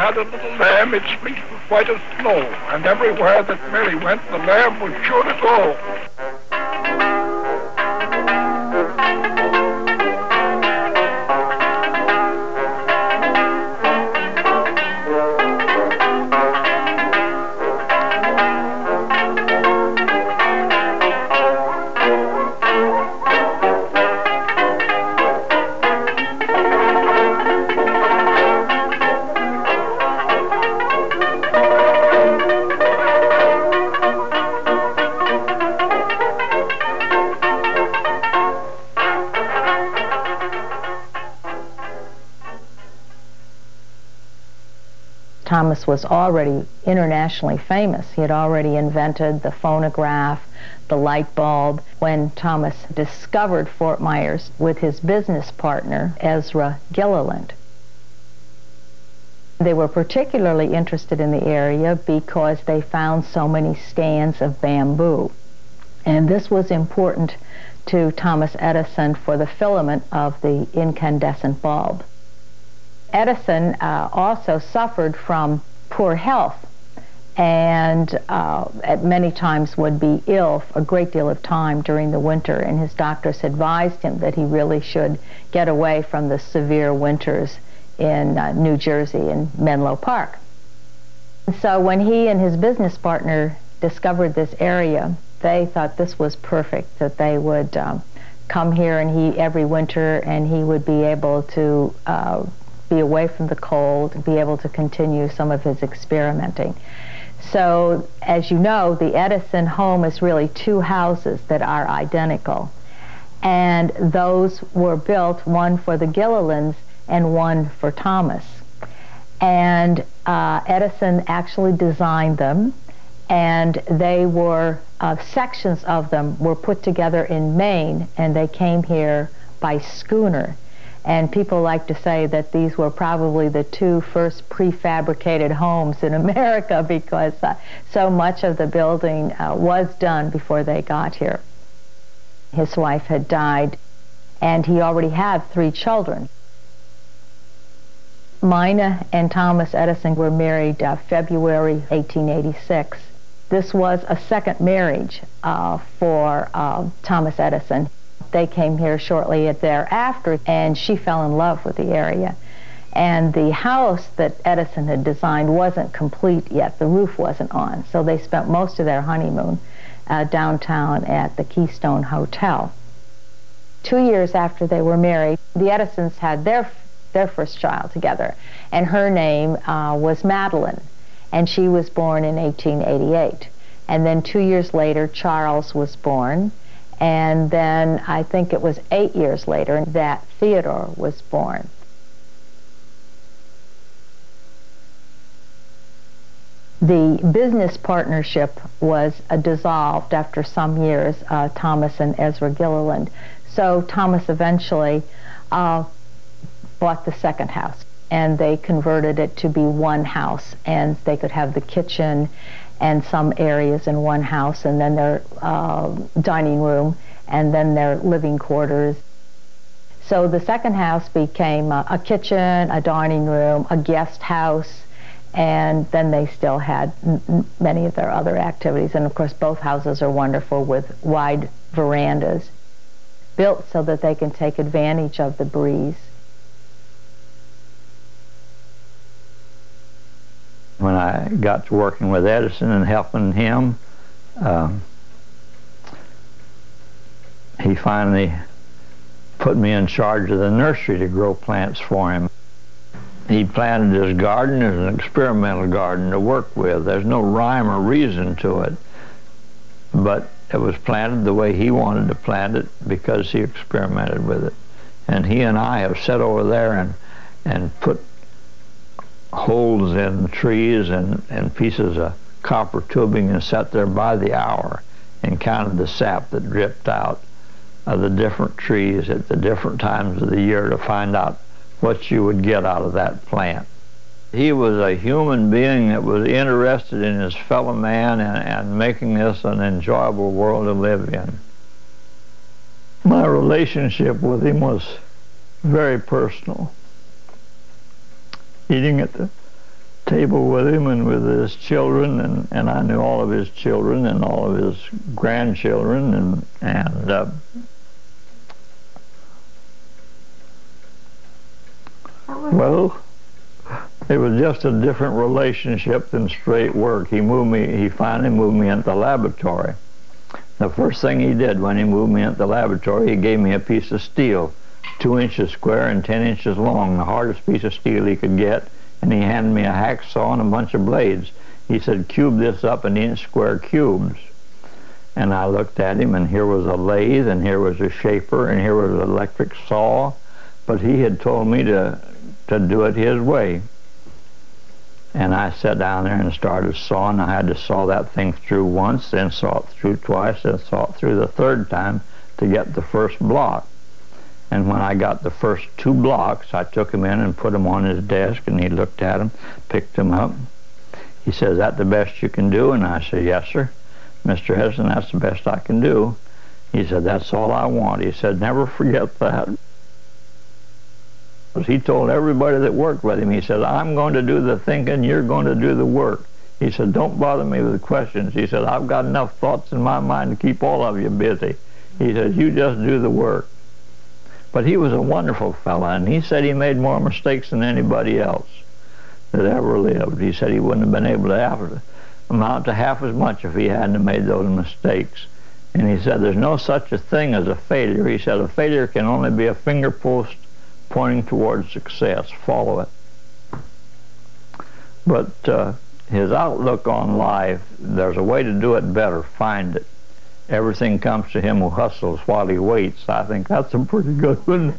had a little lamb, its fleece was white as snow, and everywhere that Mary went, the lamb was sure to go. Thomas was already internationally famous. He had already invented the phonograph, the light bulb. When Thomas discovered Fort Myers with his business partner, Ezra Gilliland. They were particularly interested in the area because they found so many stands of bamboo. And this was important to Thomas Edison for the filament of the incandescent bulb. Edison also suffered from poor health and at many times would be ill a great deal of time during the winter, and his doctors advised him that he really should get away from the severe winters in New Jersey in Menlo Park. And so when he and his business partner discovered this area, they thought this was perfect, that they would come here and every winter, and he would be able to be away from the cold, be able to continue some of his experimenting. So, as you know, the Edison home is really two houses that are identical. And those were built, one for the Gillilands and one for Thomas. And Edison actually designed them, and they were, sections of them were put together in Maine, and they came here by schooner. And people like to say that these were probably the two first prefabricated homes in America because so much of the building was done before they got here. His wife had died, and he already had 3 children. Mina and Thomas Edison were married February 1886. This was a second marriage for Thomas Edison. They came here shortly thereafter, and she fell in love with the area. And the house that Edison had designed wasn't complete yet. The roof wasn't on. So they spent most of their honeymoon downtown at the Keystone Hotel. 2 years after they were married, the Edisons had their first child together, and her name was Madeline, and she was born in 1888. And then 2 years later, Charles was born. And then I think it was 8 years later that Theodore was born. The business partnership was dissolved after some years, Thomas and Ezra Gilliland. So Thomas eventually bought the second house, and they converted it to be one house, and they could have the kitchen and some areas in one house, and then their dining room, and then their living quarters. So the second house became a kitchen, a dining room, a guest house, and then they still had many of their other activities. And of course, both houses are wonderful with wide verandas, built so that they can take advantage of the breeze. When I got to working with Edison and helping him, he finally put me in charge of the nursery to grow plants for him. He planted his garden as an experimental garden to work with. There's no rhyme or reason to it, but it was planted the way he wanted to plant it because he experimented with it. And he and I have sat over there and put holes in trees and pieces of copper tubing and sat there by the hour and counted the sap that dripped out of the different trees at the different times of the year to find out what you would get out of that plant. He was a human being that was interested in his fellow man and making this an enjoyable world to live in. My relationship with him was very personal. Eating at the table with him and with his children, and I knew all of his children and all of his grandchildren, well, it was just a different relationship than straight work. He finally moved me into the laboratory. The first thing he did when he moved me into the laboratory, he gave me a piece of steel, 2 inches square and 10 inches long, the hardest piece of steel he could get, and he handed me a hacksaw and a bunch of blades. He said, cube this up in inch square cubes. And I looked at him, and here was a lathe, and here was a shaper, and here was an electric saw, but he had told me to do it his way. And I sat down there and started sawing. I had to saw that thing through once, then saw it through twice, then saw it through the third time to get the first block. And when I got the first 2 blocks, I took them in and put them on his desk, and he looked at them, picked them up. He said, is that the best you can do? And I said, yes, sir. Mr. Edison, that's the best I can do. He said, that's all I want. He said, never forget that. He told everybody that worked with him, he said, I'm going to do the thinking, you're going to do the work. He said, don't bother me with questions. He said, I've got enough thoughts in my mind to keep all of you busy. He said, you just do the work. But he was a wonderful fella, and he said he made more mistakes than anybody else that ever lived. He said he wouldn't have been able to amount to half as much if he hadn't made those mistakes. And he said, there's no such a thing as a failure. He said, a failure can only be a finger post pointing towards success. Follow it. But his outlook on life, there's a way to do it better. Find it. Everything comes to him who hustles while he waits. I think that's a pretty good one.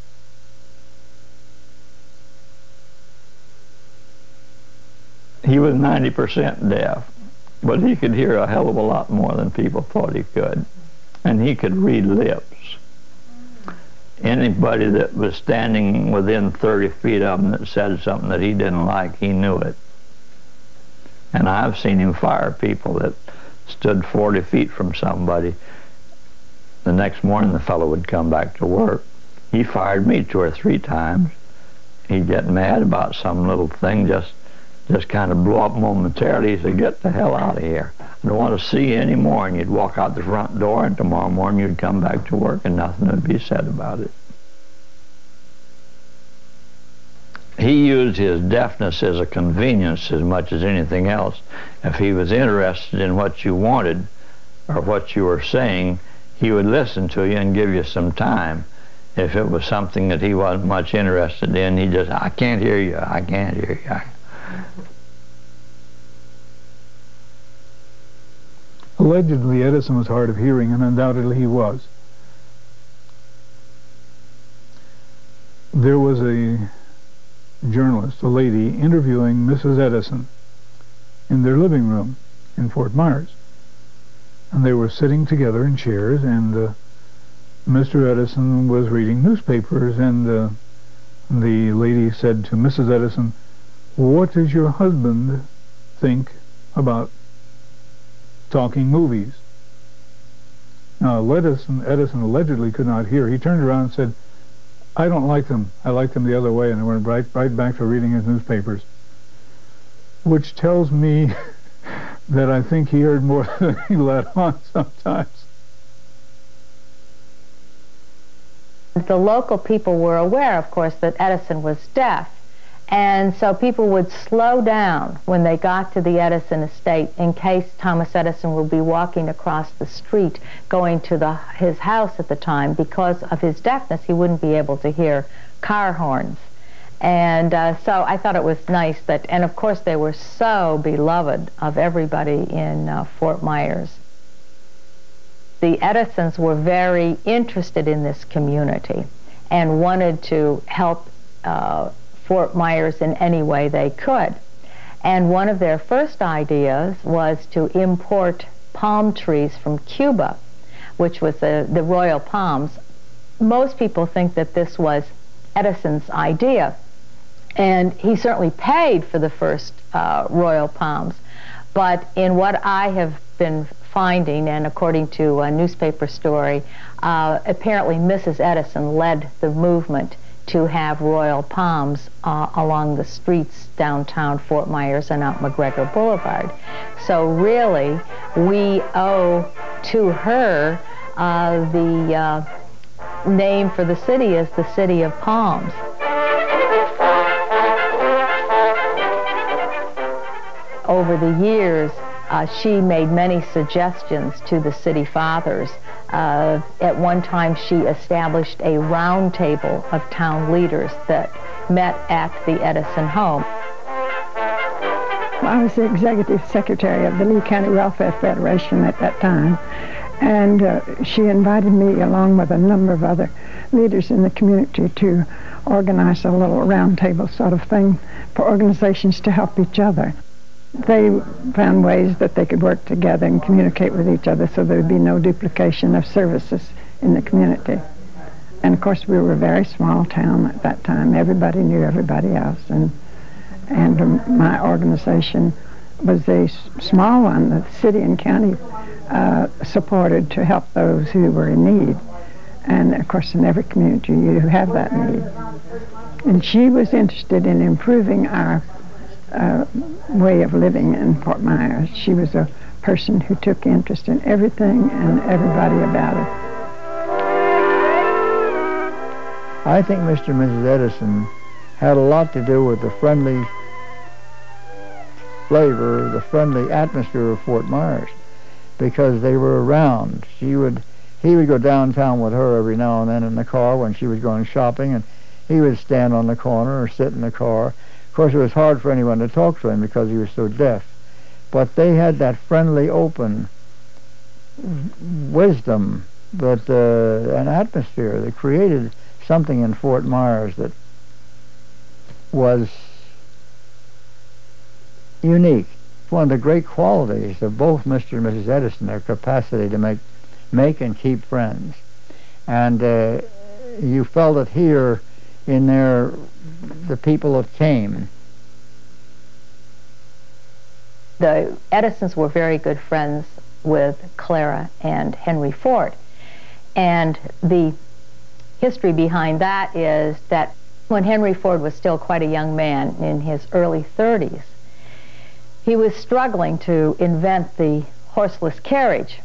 He was 90% deaf, but he could hear a hell of a lot more than people thought he could. And he could read lips. Anybody that was standing within 30 feet of him that said something that he didn't like, he knew it. And I've seen him fire people that stood 40 feet from somebody. The next morning the fellow would come back to work. He fired me 2 or 3 times. He'd get mad about some little thing, just kind of blow up momentarily. He said, get the hell out of here. I don't want to see you anymore. And you'd walk out the front door, and tomorrow morning you'd come back to work and nothing would be said about it. He used his deafness as a convenience as much as anything else. If he was interested in what you wanted or what you were saying, he would listen to you and give you some time. If it was something that he wasn't much interested in, he'd just, I can't hear you, I can't hear you. Allegedly, Edison was hard of hearing, and undoubtedly he was. There was a journalist, a lady, interviewing Mrs. Edison in their living room in Fort Myers. And they were sitting together in chairs, and Mr. Edison was reading newspapers, and the lady said to Mrs. Edison, what does your husband think about talking movies? Now, Edison allegedly could not hear. He turned around and said, I don't like them. I like them the other way, and went right back to reading his newspapers. Which tells me that I think he heard more than he let on sometimes. The local people were aware, of course, that Edison was deaf. And so people would slow down when they got to the Edison estate in case Thomas Edison would be walking across the street going to his house at the time. Because of his deafness, he wouldn't be able to hear car horns. And so I thought it was nice that, and of course they were so beloved of everybody in Fort Myers. The Edisons were very interested in this community and wanted to help Fort Myers in any way they could. And one of their first ideas was to import palm trees from Cuba, which was the royal palms. Most people think that this was Edison's idea, and he certainly paid for the first royal palms. But in what I have been finding, and according to a newspaper story, apparently Mrs. Edison led the movement to have royal palms along the streets downtown Fort Myers and out McGregor Boulevard. So really, we owe to her the name for the city is the City of Palms. Over the years, she made many suggestions to the city fathers. At one time, she established a round table of town leaders that met at the Edison home. I was the executive secretary of the Lee County Welfare Federation at that time, and she invited me along with a number of other leaders in the community to organize a little round table sort of thing for organizations to help each other. They found ways that they could work together and communicate with each other so there would be no duplication of services in the community. And of course we were a very small town at that time. Everybody knew everybody else, and my organization was a small one that the city and county supported to help those who were in need. And of course in every community you have that need. And she was interested in improving our way of living in Fort Myers. She was a person who took interest in everything and everybody about it. I think Mr. and Mrs. Edison had a lot to do with the friendly flavor, the friendly atmosphere of Fort Myers, because they were around. He would go downtown with her every now and then in the car when she was going shopping, and he would stand on the corner or sit in the car. Of course, it was hard for anyone to talk to him because he was so deaf. But they had that friendly, open wisdom, but an atmosphere that created something in Fort Myers that was unique. One of the great qualities of both Mr. and Mrs. Edison, their capacity to make and keep friends. And you felt it here in the people that came. The Edisons were very good friends with Clara and Henry Ford. And the history behind that is that when Henry Ford was still quite a young man in his early 30s, he was struggling to invent the horseless carriage.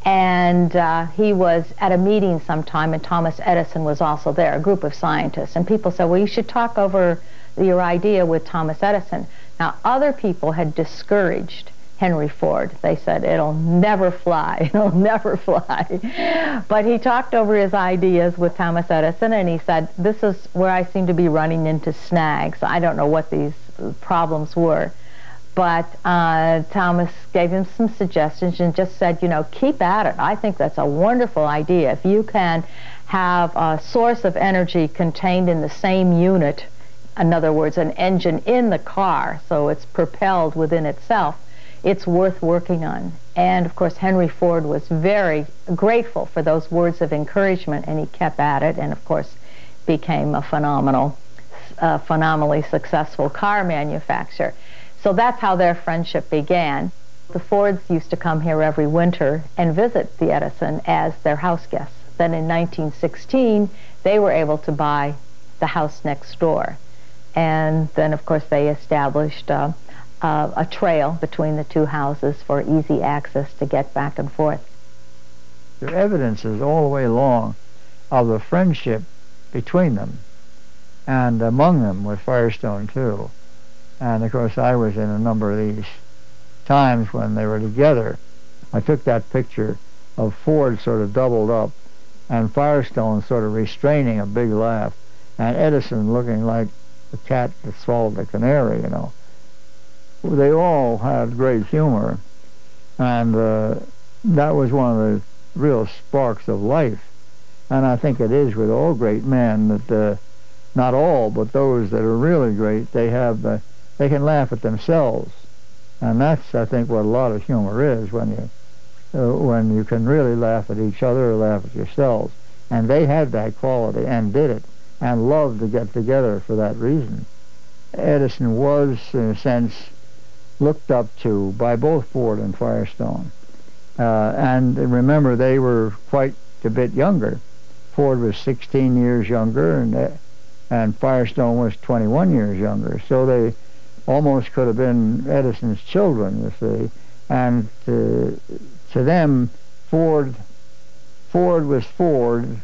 And he was at a meeting sometime, and Thomas Edison was also there, a group of scientists. And people said, well, you should talk over your idea with Thomas Edison. Now, other people had discouraged Henry Ford. They said, it'll never fly, it'll never fly. But he talked over his ideas with Thomas Edison, and he said, this is where I seem to be running into snags. I don't know what these problems were. But Thomas gave him some suggestions and just said, you know, keep at it. I think that's a wonderful idea. If you can have a source of energy contained in the same unit, in other words, an engine in the car, so it's propelled within itself, it's worth working on. And of course, Henry Ford was very grateful for those words of encouragement, and he kept at it, and of course became a phenomenally successful car manufacturer. So that's how their friendship began. The Fords used to come here every winter and visit the Edison as their house guests. Then in 1916, they were able to buy the house next door. And then, of course, they established a trail between the two houses for easy access to get back and forth. There are evidences all the way along of the friendship between them, and among them with Firestone, too. And of course I was in a number of these times when they were together. I took that picture of Ford sort of doubled up and Firestone sort of restraining a big laugh, and Edison looking like the cat that swallowed the canary, you know. They all had great humor, and that was one of the real sparks of life. And I think it is with all great men that, not all, but those that are really great, they can laugh at themselves, and that's, I think, what a lot of humor is, when you can really laugh at each other or laugh at yourselves. And they had that quality and did it, and loved to get together for that reason. Edison was, in a sense, looked up to by both Ford and Firestone. And remember, they were quite a bit younger. Ford was 16 years younger, and and Firestone was 21 years younger. So they almost could have been Edison's children, you see. And to them, Ford was Ford,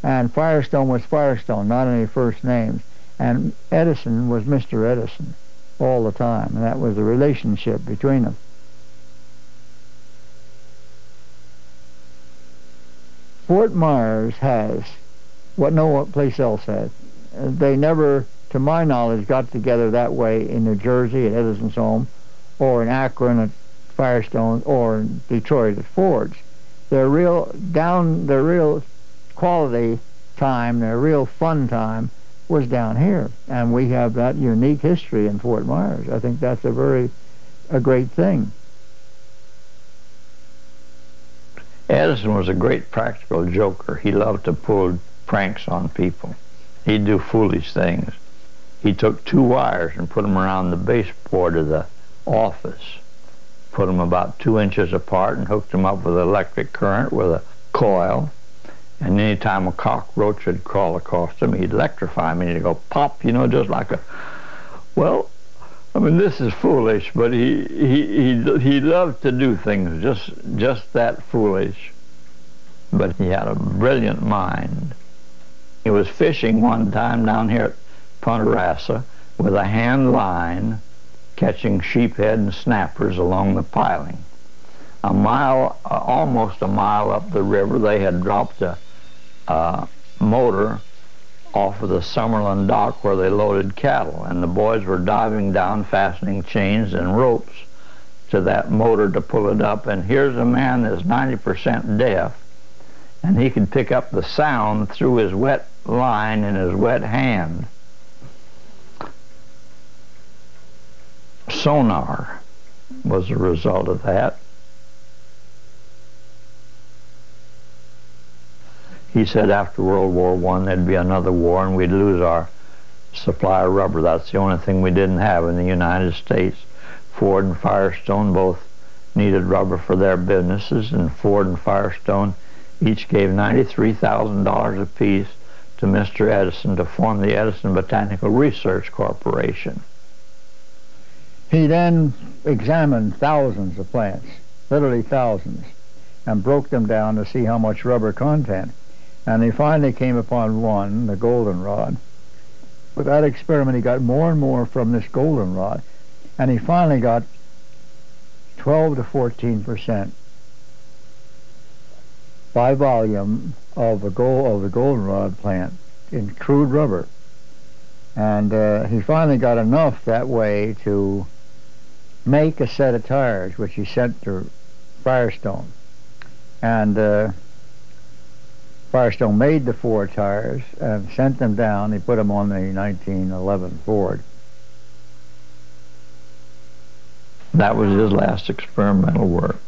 and Firestone was Firestone, not any first names. And Edison was Mr. Edison all the time, and that was the relationship between them. Fort Myers has what no place else has. They never, to my knowledge, got together that way in New Jersey at Edison's home, or in Akron at Firestone, or in Detroit at Ford's. Their real quality time, their real fun time, was down here, and we have that unique history in Fort Myers. I think that's a great thing. Edison was a great practical joker. He loved to pull pranks on people. He'd do foolish things. He took 2 wires and put them around the baseboard of the office, put them about 2 inches apart, and hooked them up with electric current with a coil. And any time a cockroach would crawl across him, he'd electrify him, and he'd go pop, you know, just like a... Well, I mean, this is foolish, but he loved to do things just that foolish. But he had a brilliant mind. He was fishing one time down here at Punta Rassa with a hand line, catching sheephead and snappers along the piling. A mile, almost a mile up the river, they had dropped a motor off of the Summerlin dock where they loaded cattle, and the boys were diving down, fastening chains and ropes to that motor to pull it up. And here's a man that's 90% deaf, and he could pick up the sound through his wet line in his wet hand. Sonar was the result of that. He said after World War I there'd be another war and we'd lose our supply of rubber. That's the only thing we didn't have in the United States. Ford and Firestone both needed rubber for their businesses, and Ford and Firestone each gave $93,000 apiece to Mr. Edison to form the Edison Botanical Research Corporation. He then examined thousands of plants, literally thousands, and broke them down to see how much rubber content. And he finally came upon one, the goldenrod. With that experiment, he got more and more from this goldenrod, and he finally got 12 to 14% by volume of the goldenrod plant in crude rubber. And he finally got enough that way to make a set of tires, which he sent to Firestone. And Firestone made the 4 tires and sent them down. He put them on the 1911 Ford. That was his last experimental work.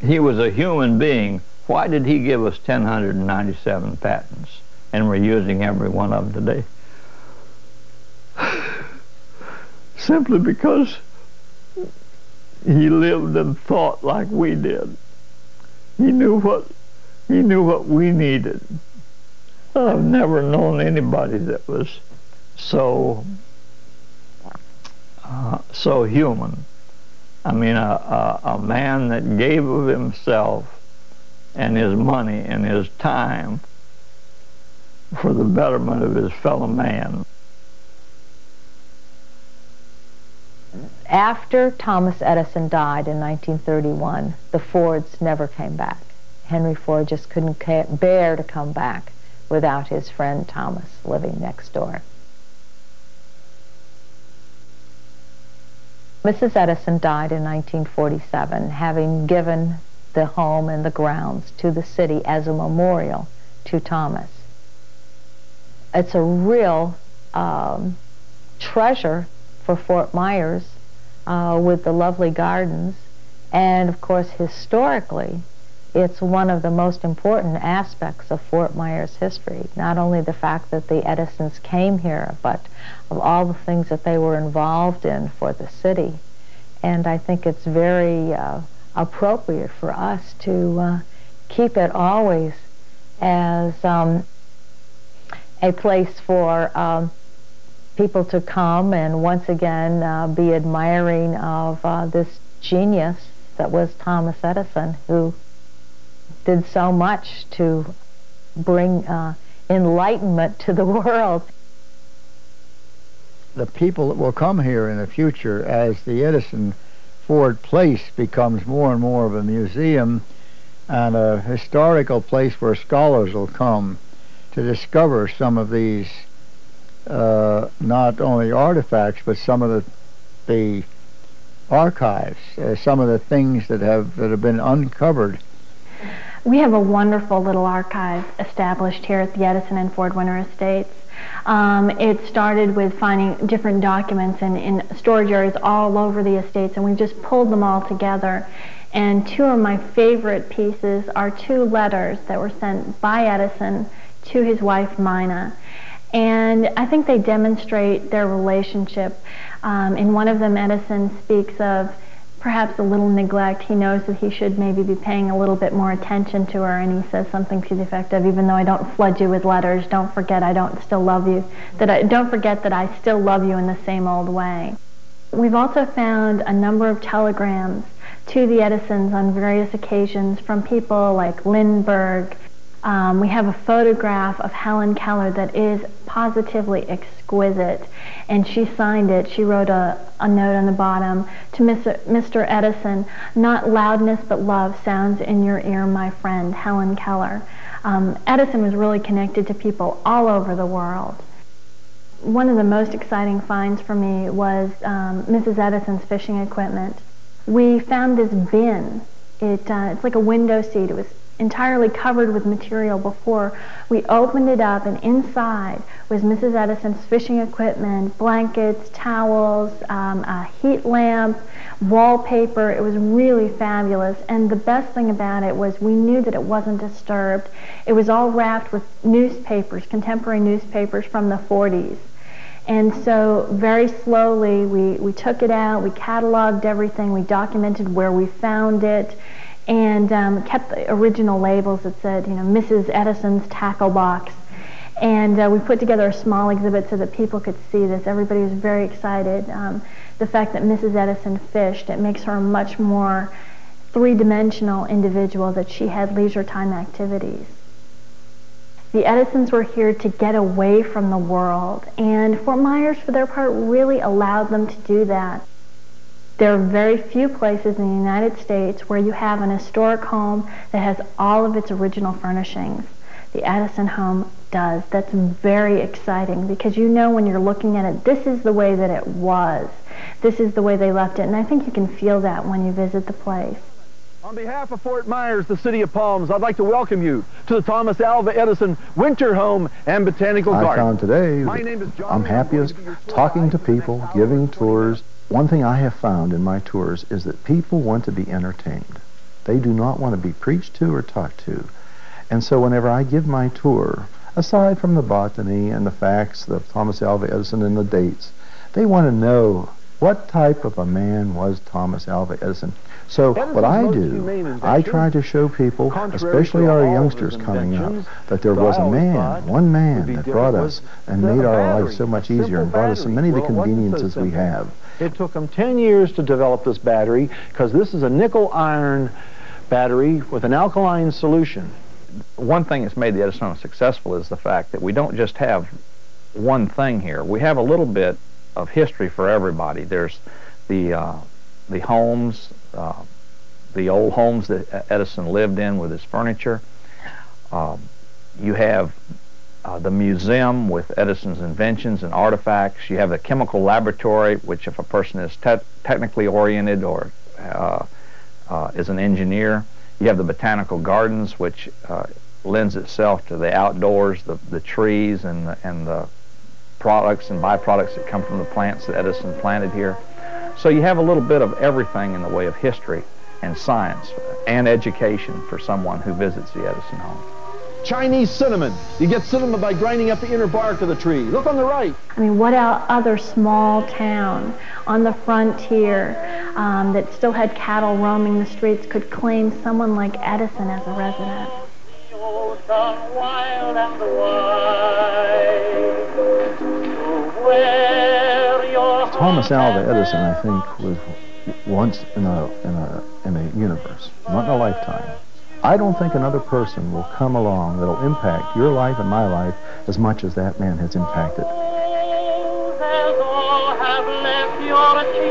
He was a human being. Why did he give us 1,097 patents? And we're using every one of them today. Simply because he lived and thought like we did. He knew what we needed. I've never known anybody that was so human. I mean, a man that gave of himself and his money and his time for the betterment of his fellow man. After Thomas Edison died in 1931, the Fords never came back. Henry Ford just couldn't bear to come back without his friend Thomas living next door. Mrs. Edison died in 1947, having given the home and the grounds to the city as a memorial to Thomas. It's a real treasure for Fort Myers, with the lovely gardens, and of course historically it's one of the most important aspects of Fort Myers history. Not only the fact that the Edisons came here, but of all the things that they were involved in for the city. And I think it's very appropriate for us to keep it always as a place for people to come and once again be admiring of this genius that was Thomas Edison, who did so much to bring enlightenment to the world. The people that will come here in the future, as the Edison Ford Place becomes more and more of a museum and a historical place where scholars will come to discover some of these not only artifacts but some of the archives, some of the things that have been uncovered. We have a wonderful little archive established here at the Edison and Ford Winter Estates. It started with finding different documents in storage areas all over the estates, and we've just pulled them all together. And two of my favorite pieces are two letters that were sent by Edison to his wife, Mina. And I think they demonstrate their relationship. In one of them, Edison speaks of perhaps a little neglect. He knows that he should maybe be paying a little bit more attention to her, and he says something to the effect of, even though I don't flood you with letters, don't forget I don't still love you, don't forget that I still love you in the same old way. We've also found a number of telegrams to the Edisons on various occasions from people like Lindbergh. We have a photograph of Helen Keller that is positively exquisite, and she signed it. She wrote a note on the bottom to Mr. Edison, "Not loudness but love sounds in your ear, my friend, Helen Keller." Edison was really connected to people all over the world. One of the most exciting finds for me was Mrs. Edison's fishing equipment. We found this bin. It's like a window seat. It was entirely covered with material before. We opened it up, and inside was Mrs. Edison's fishing equipment, blankets, towels, a heat lamp, wallpaper. It was really fabulous, and the best thing about it was we knew that it wasn't disturbed. It was all wrapped with newspapers, contemporary newspapers from the 40s. And so very slowly we took it out, we cataloged everything, we documented where we found it, and kept the original labels that said, you know, Mrs. Edison's tackle box. And we put together a small exhibit so that people could see this. Everybody was very excited. The fact that Mrs. Edison fished, it makes her a much more three-dimensional individual, that she had leisure time activities. The Edisons were here to get away from the world, and Fort Myers, for their part, really allowed them to do that. There are very few places in the United States where you have an historic home that has all of its original furnishings. The Edison home does. That's very exciting, because you know when you're looking at it, this is the way that it was. This is the way they left it, and I think you can feel that when you visit the place. On behalf of Fort Myers, the City of Palms, I'd like to welcome you to the Thomas Alva Edison Winter Home and Botanical Garden. I found today My name is John. I'm happiest talking to people, giving tours. One thing I have found in my tours is that people want to be entertained. They do not want to be preached to or talked to. And so whenever I give my tour, aside from the botany and the facts of Thomas Alva Edison and the dates, they want to know what type of a man was Thomas Alva Edison. So what I do, I try to show people, especially our youngsters coming up, that there was a man, one man, that brought us and made our lives so much easier and brought us so many of the conveniences we have. It took them 10 years to develop this battery, because this is a nickel-iron battery with an alkaline solution. One thing that's made the Edison home successful is the fact that we don't just have one thing here. We have a little bit of history for everybody. There's the homes, the old homes that Edison lived in with his furniture. You have the museum with Edison's inventions and artifacts. You have the chemical laboratory, which if a person is technically oriented or is an engineer. You have the botanical gardens, which lends itself to the outdoors, the trees and the products and byproducts that come from the plants that Edison planted here. So you have a little bit of everything in the way of history and science and education for someone who visits the Edison home. Chinese cinnamon. You get cinnamon by grinding up the inner bark of the tree. Look on the right. I mean, what other small town on the frontier that still had cattle roaming the streets could claim someone like Edison as a resident? Edison, wild and wide, to where your Thomas Alva Edison, I think, was once in a universe, not in a lifetime. I don't think another person will come along that'll impact your life and my life as much as that man has impacted. Have left your cheek,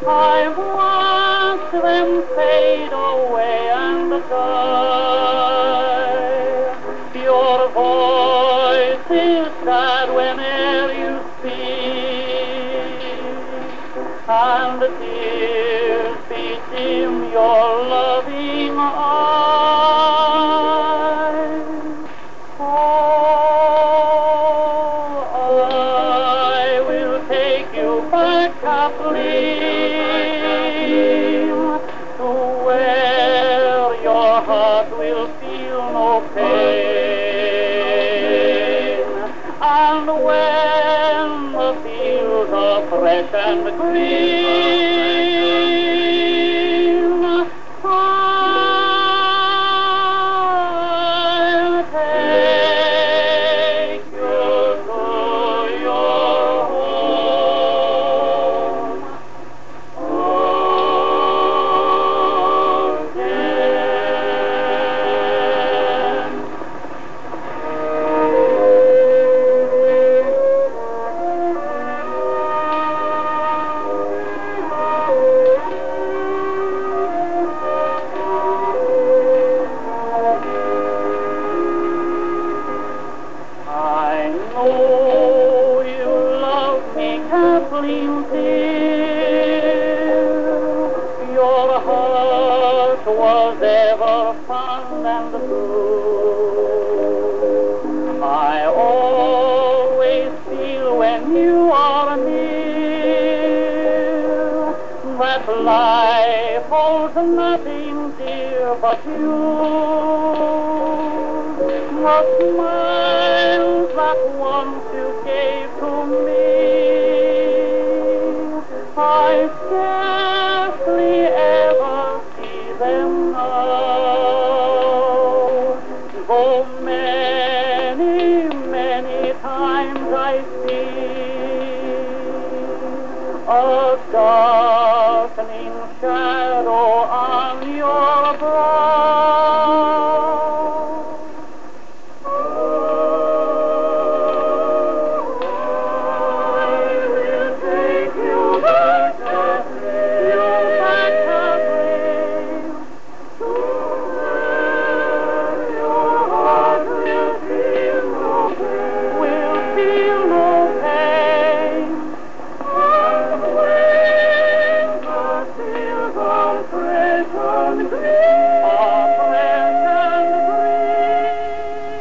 I watch them fade away and die. Your voice is sad whene'er you speak, and the tears bedim your loving eyes. I will take you back, Kathleen, to where your heart will feel no pain, and when the fields are fresh and green, I'll take you to your home again. I know you love me, Kathleen dear. Your heart was ever fond and blue. I always feel when you are near that life holds nothing dear but you. The smiles that once you gave to me, I scarcely ever see them now. Though many, many times I see a darkening shadow on your brow.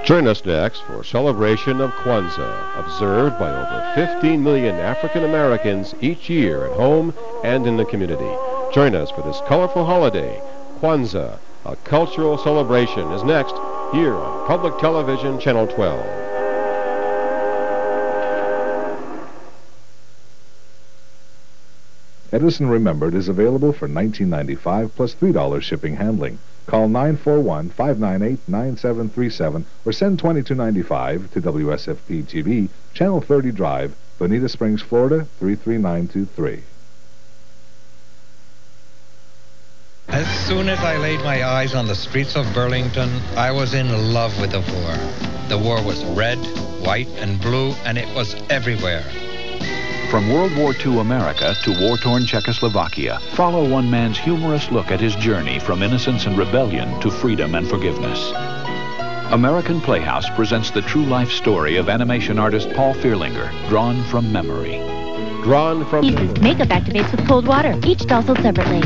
Join us next for a celebration of Kwanzaa, observed by over 15 million African Americans each year at home and in the community. Join us for this colorful holiday. Kwanzaa, a cultural celebration, is next here on Public Television Channel 12. Edison Remembered is available for $19.95 plus $3 shipping handling. Call 941-598-9737 or send $22.95 to WSFP-TV, Channel 30 Drive, Bonita Springs, Florida 33923. As soon as I laid my eyes on the streets of Burlington, I was in love with the war. The war was red, white, and blue, and it was everywhere. From World War II America to war-torn Czechoslovakia, follow one man's humorous look at his journey from innocence and rebellion to freedom and forgiveness. American Playhouse presents the true life story of animation artist Paul Fierlinger, drawn from memory. Drawn from Makeup activates with cold water, each doll sold separately.